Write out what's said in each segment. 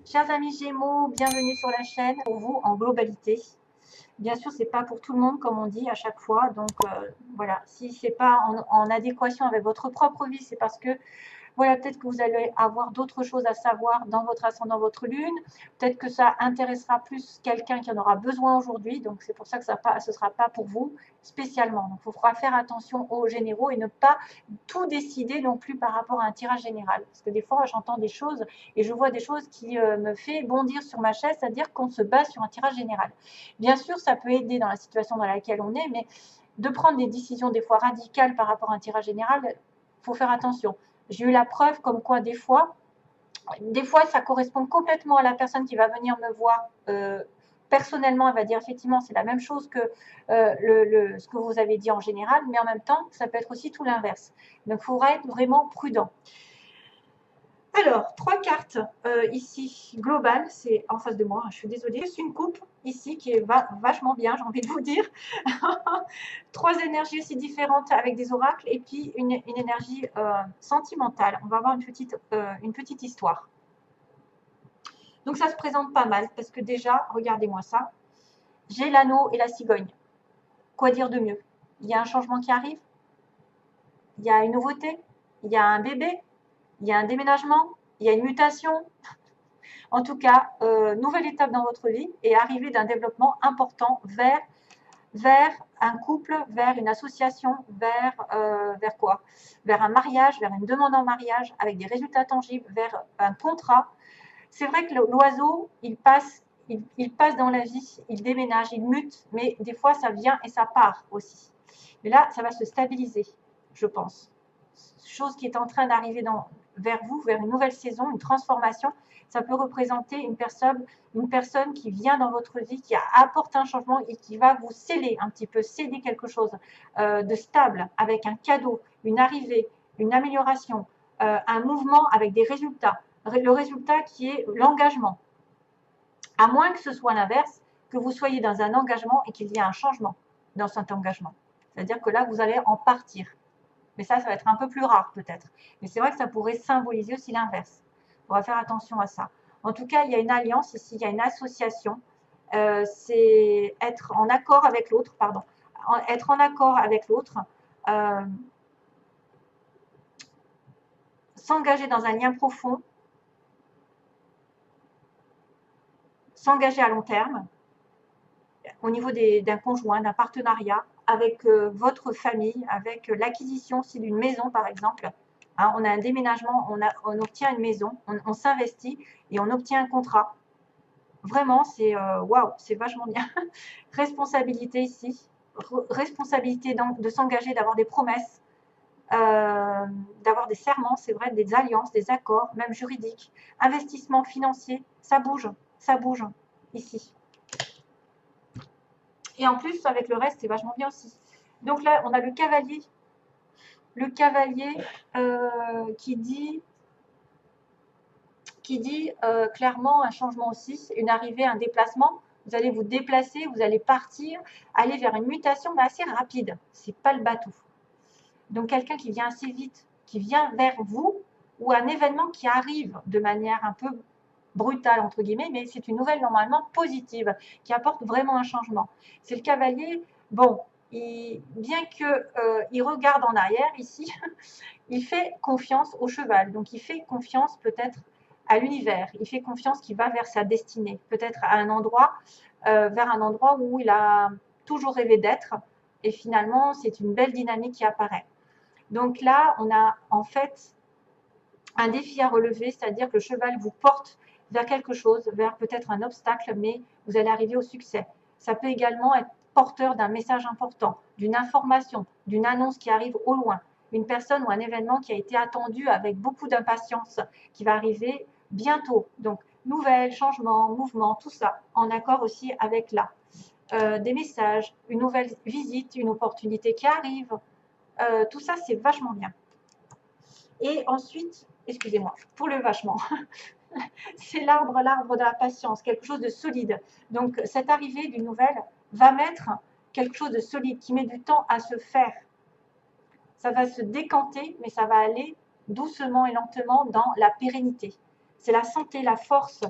Chers amis Gémeaux, bienvenue sur la chaîne pour vous en globalité. Bien sûr, c'est pas pour tout le monde comme on dit à chaque fois. Donc voilà, si c'est pas en adéquation avec votre propre vie, c'est parce que voilà, peut-être que vous allez avoir d'autres choses à savoir dans votre ascendant, votre lune. Peut-être que ça intéressera plus quelqu'un qui en aura besoin aujourd'hui. Donc, c'est pour ça que ce ne sera pas pour vous spécialement. Donc, il faudra faire attention aux généraux et ne pas tout décider non plus par rapport à un tirage général. Parce que des fois, j'entends des choses et je vois des choses qui me fait bondir sur ma chaise, c'est-à-dire qu'on se base sur un tirage général. Bien sûr, ça peut aider dans la situation dans laquelle on est, mais de prendre des décisions des fois radicales par rapport à un tirage général, il faut faire attention. J'ai eu la preuve comme quoi des fois, ça correspond complètement à la personne qui va venir me voir personnellement. Elle va dire effectivement c'est la même chose que ce que vous avez dit en général, mais en même temps, ça peut être aussi tout l'inverse. Donc, il faudra être vraiment prudent. Alors, 3 cartes ici, globales, c'est en face de moi, je suis désolée. C'est une coupe ici qui est vachement bien, j'ai envie de vous dire. 3 énergies aussi différentes avec des oracles et puis une énergie sentimentale. On va avoir une petite histoire. Donc ça se présente pas mal parce que déjà, regardez-moi ça. J'ai l'anneau et la cigogne. Quoi dire de mieux? Il y a un changement qui arrive, il y a une nouveauté, il y a un bébé, il y a un déménagement, il y a une mutation. En tout cas, nouvelle étape dans votre vie et arrivée d'un développement important vers un couple, vers une association, vers quoi? Vers un mariage, vers une demande en mariage avec des résultats tangibles, vers un contrat. C'est vrai que l'oiseau, il passe dans la vie, il déménage, il mute, mais des fois ça vient et ça part aussi. Mais là, ça va se stabiliser, je pense. Chose qui est en train d'arriver vers vous, vers une nouvelle saison, une transformation. Ça peut représenter une personne qui vient dans votre vie, qui apporte un changement et qui va vous sceller un petit peu, céder quelque chose de stable, avec un cadeau, une arrivée, une amélioration, un mouvement avec des résultats. Le résultat qui est l'engagement. À moins que ce soit l'inverse, que vous soyez dans un engagement et qu'il y ait un changement dans cet engagement. C'est-à-dire que là, vous allez en partir. Mais ça va être un peu plus rare peut-être. Mais c'est vrai que ça pourrait symboliser aussi l'inverse. On va faire attention à ça. En tout cas, il y a une alliance ici, il y a une association. C'est être en accord avec l'autre, pardon. Être en accord avec l'autre. S'engager dans un lien profond. S'engager à long terme. Au niveau d'un conjoint, d'un partenariat, avec votre famille, avec l'acquisition aussi d'une maison par exemple. Hein, on a un déménagement, on obtient une maison, on s'investit et on obtient un contrat. Vraiment, c'est waouh, c'est vachement bien. Responsabilité ici, responsabilité donc de s'engager, d'avoir des promesses, d'avoir des serments, c'est vrai, des alliances, des accords, même juridiques. Investissement financier, ça bouge ici. Et en plus, avec le reste, c'est vachement bien aussi. Donc là, on a le cavalier. Le cavalier qui dit clairement un changement aussi, une arrivée, un déplacement. Vous allez vous déplacer, vous allez partir, aller vers une mutation, mais assez rapide. C'est pas le bateau. Donc quelqu'un qui vient assez vite, qui vient vers vous, ou un événement qui arrive de manière un peu brutale, entre guillemets, mais c'est une nouvelle normalement positive, qui apporte vraiment un changement. C'est le cavalier, bon, bien qu'il regarde en arrière ici, il fait confiance au cheval, donc il fait confiance peut-être à l'univers, il fait confiance qu'il va vers sa destinée, peut-être à un endroit, vers un endroit où il a toujours rêvé d'être, et finalement c'est une belle dynamique qui apparaît. Donc là, on a en fait un défi à relever, c'est-à-dire que le cheval vous porte vers quelque chose, vers peut-être un obstacle, mais vous allez arriver au succès. Ça peut également être porteur d'un message important, d'une information, d'une annonce qui arrive au loin, une personne ou un événement qui a été attendu avec beaucoup d'impatience, qui va arriver bientôt. Donc, nouvelles, changements, mouvements, tout ça, en accord aussi avec là. Des messages, une nouvelle visite, une opportunité qui arrive, tout ça, c'est vachement bien. Et ensuite, excusez-moi, pour le vachement, c'est l'arbre de la patience, quelque chose de solide. Donc, cette arrivée d'une nouvelle va mettre quelque chose de solide, qui met du temps à se faire. Ça va se décanter, mais ça va aller doucement et lentement dans la pérennité. C'est la santé, la force,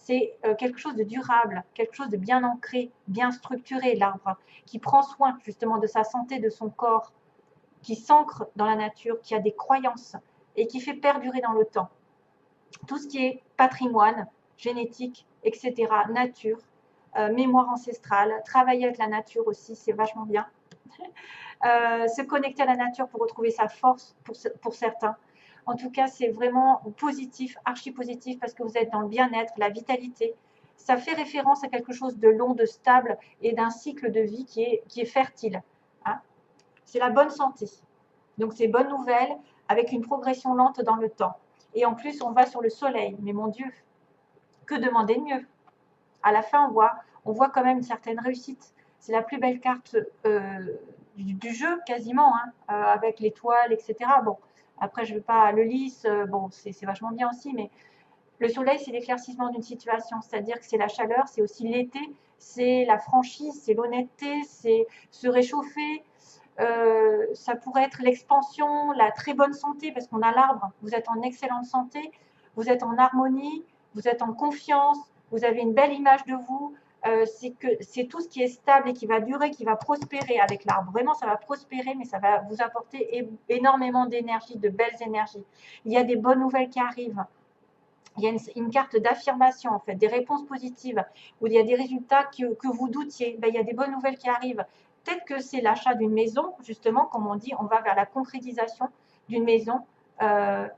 c'est quelque chose de durable, quelque chose de bien ancré, bien structuré, l'arbre, qui prend soin justement de sa santé, de son corps, qui s'ancre dans la nature, qui a des croyances et qui fait perdurer dans le temps. Tout ce qui est patrimoine, génétique, etc., nature, mémoire ancestrale, travailler avec la nature aussi, c'est vachement bien. Se connecter à la nature pour retrouver sa force pour certains. En tout cas, c'est vraiment positif, archi positif, parce que vous êtes dans le bien-être, la vitalité. Ça fait référence à quelque chose de long, de stable et d'un cycle de vie qui est fertile. Hein. C'est la bonne santé. Donc, c'est bonne nouvelle avec une progression lente dans le temps. Et en plus, on va sur le soleil. Mais mon Dieu, que demander de mieux? À la fin, on voit quand même une certaine réussite. C'est la plus belle carte du jeu, quasiment, hein, avec l'étoile, etc. Bon, après, je ne veux pas le lys, bon, c'est vachement bien aussi, mais le soleil, c'est l'éclaircissement d'une situation, c'est-à-dire que c'est la chaleur, c'est aussi l'été, c'est la franchise, c'est l'honnêteté, c'est se réchauffer, ça pourrait être l'expansion, la très bonne santé, parce qu'on a l'arbre, vous êtes en excellente santé, vous êtes en harmonie, vous êtes en confiance, vous avez une belle image de vous, c'est tout ce qui est stable et qui va durer, qui va prospérer avec l'arbre. Vraiment, ça va prospérer, mais ça va vous apporter énormément d'énergie, de belles énergies. Il y a des bonnes nouvelles qui arrivent. Il y a une carte d'affirmation, en fait, des réponses positives, où il y a des résultats que vous doutiez. Ben, il y a des bonnes nouvelles qui arrivent. Peut-être que c'est l'achat d'une maison, justement, comme on dit, on va vers la concrétisation d'une maison,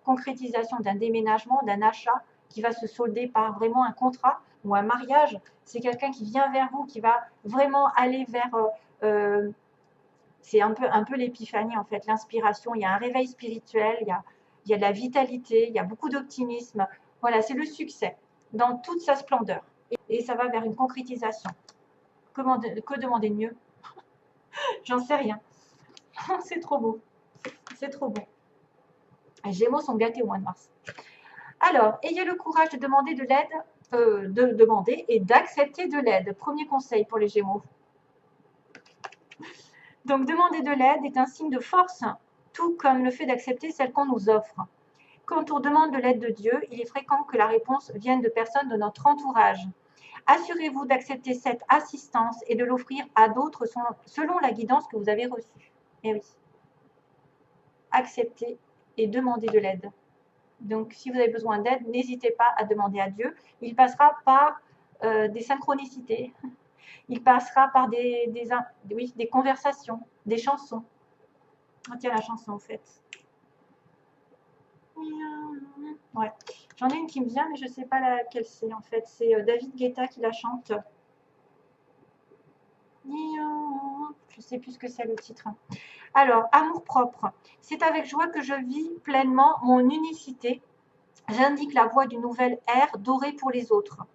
concrétisation d'un déménagement, d'un achat qui va se solder par vraiment un contrat ou un mariage. C'est quelqu'un qui vient vers vous, qui va vraiment aller vers... c'est un peu l'épiphanie, en fait, l'inspiration. Il y a un réveil spirituel, il y a de la vitalité, il y a beaucoup d'optimisme. Voilà, c'est le succès dans toute sa splendeur. Et ça va vers une concrétisation. Que demander de mieux? J'en sais rien. C'est trop beau. C'est trop beau. Les Gémeaux sont gâtés au mois de mars. Alors, ayez le courage de demander de l'aide, de demander et d'accepter de l'aide. Premier conseil pour les Gémeaux. Donc, demander de l'aide est un signe de force, tout comme le fait d'accepter celle qu'on nous offre. Quand on demande de l'aide de Dieu, il est fréquent que la réponse vienne de personnes de notre entourage. Assurez-vous d'accepter cette assistance et de l'offrir à d'autres selon la guidance que vous avez reçue. Eh oui. Acceptez et demandez de l'aide. Donc, si vous avez besoin d'aide, n'hésitez pas à demander à Dieu. Il passera par des synchronicités. Il passera par des conversations, des chansons. Oh, tiens, la chanson, en fait. Ouais. J'en ai une qui me vient, mais je ne sais pas laquelle c'est, en fait. C'est David Guetta qui la chante. Je ne sais plus ce que c'est le titre. Alors, amour propre. C'est avec joie que je vis pleinement mon unicité. J'indique la voie d'une nouvelle ère dorée pour les autres.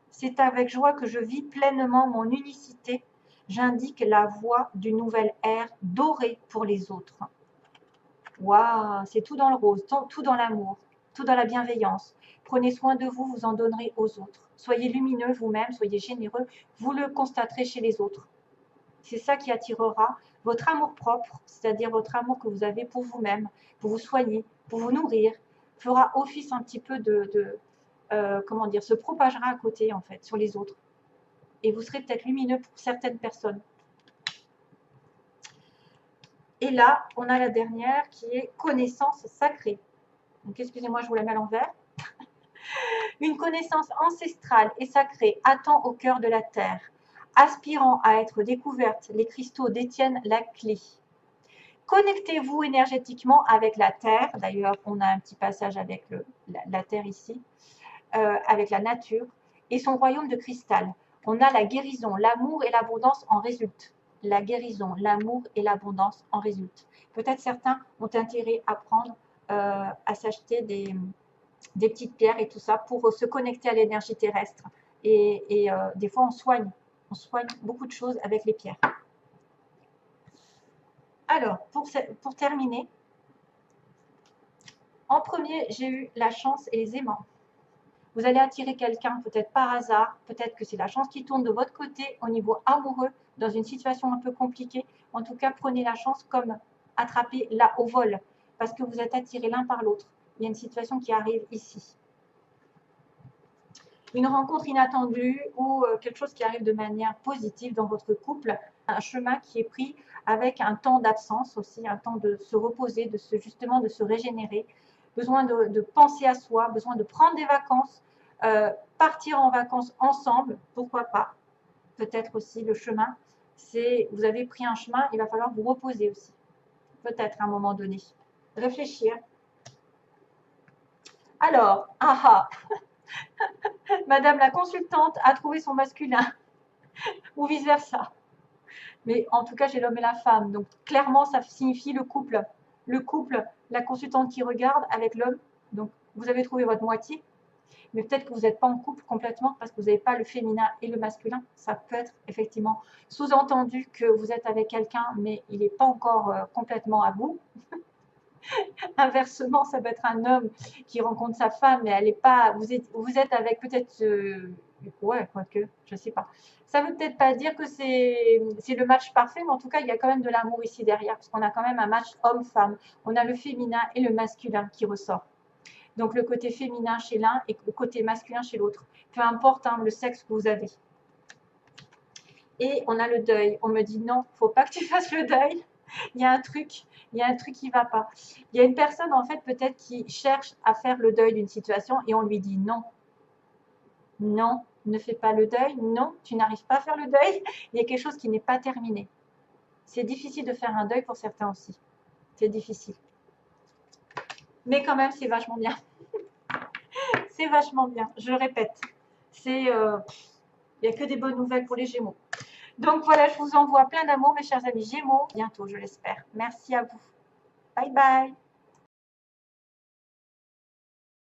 C'est avec joie que je vis pleinement mon unicité. J'indique la voie d'une nouvelle ère dorée pour les autres. Waouh, c'est tout dans le rose, tout dans l'amour, tout dans la bienveillance. Prenez soin de vous, vous en donnerez aux autres. Soyez lumineux vous-même, soyez généreux, vous le constaterez chez les autres. C'est ça qui attirera votre amour propre, c'est-à-dire votre amour que vous avez pour vous-même, pour vous soigner, pour vous nourrir, fera office un petit peu comment dire, se propagera à côté, en fait, sur les autres. Et vous serez peut-être lumineux pour certaines personnes. Et là, on a la dernière qui est connaissance sacrée. Donc, excusez-moi, je vous la mets à l'envers. Une connaissance ancestrale et sacrée attend au cœur de la terre. Aspirant à être découverte, les cristaux détiennent la clé. Connectez-vous énergétiquement avec la terre. D'ailleurs, on a un petit passage avec la terre ici, avec la nature et son royaume de cristal. On a la guérison, l'amour et l'abondance en résultent. La guérison, l'amour et l'abondance en résultent. Peut-être certains ont intérêt à prendre, à s'acheter des petites pierres et tout ça pour se connecter à l'énergie terrestre. Et des fois, on soigne beaucoup de choses avec les pierres. Alors, pour terminer, en premier, j'ai eu la chance et les aimants. Vous allez attirer quelqu'un peut-être par hasard, peut-être que c'est la chance qui tourne de votre côté au niveau amoureux, dans une situation un peu compliquée. En tout cas, prenez la chance comme attraper là au vol, parce que vous êtes attirés l'un par l'autre. Il y a une situation qui arrive ici. une rencontre inattendue ou quelque chose qui arrive de manière positive dans votre couple. Un chemin qui est pris avec un temps d'absence aussi, un temps de se reposer, justement de se régénérer, besoin de penser à soi, besoin de prendre des vacances, partir en vacances ensemble, pourquoi pas. Peut-être aussi le chemin, c'est vous avez pris un chemin, il va falloir vous reposer aussi. Peut-être à un moment donné. Réfléchir. Alors, Madame la consultante a trouvé son masculin, ou vice-versa. Mais en tout cas, j'ai l'homme et la femme. Donc, clairement, ça signifie le couple. Le couple, la consultante qui regarde avec l'homme. Donc, vous avez trouvé votre moitié. Mais peut-être que vous n'êtes pas en couple complètement parce que vous n'avez pas le féminin et le masculin. Ça peut être effectivement sous-entendu que vous êtes avec quelqu'un, mais il n'est pas encore complètement à bout. Inversement, ça peut être un homme qui rencontre sa femme, mais elle n'est pas. Vous êtes avec peut-être. Ouais, quoique, je ne sais pas. Ça ne veut peut-être pas dire que c'est le match parfait, mais en tout cas, il y a quand même de l'amour ici derrière, parce qu'on a quand même un match homme-femme. On a le féminin et le masculin qui ressort. Donc le côté féminin chez l'un et le côté masculin chez l'autre. Peu importe le sexe que vous avez. Et on a le deuil. On me dit non, il ne faut pas que tu fasses le deuil. Il y a un truc qui ne va pas. Il y a une personne en fait peut-être qui cherche à faire le deuil d'une situation et on lui dit non. Non, ne fais pas le deuil. Non, tu n'arrives pas à faire le deuil. Il y a quelque chose qui n'est pas terminé. C'est difficile de faire un deuil pour certains aussi. C'est difficile. Mais quand même, c'est vachement bien. C'est vachement bien, je le répète. Il n'y a que des bonnes nouvelles pour les Gémeaux. Donc voilà, je vous envoie plein d'amour, mes chers amis Gémeaux. Bientôt, je l'espère. Merci à vous. Bye bye.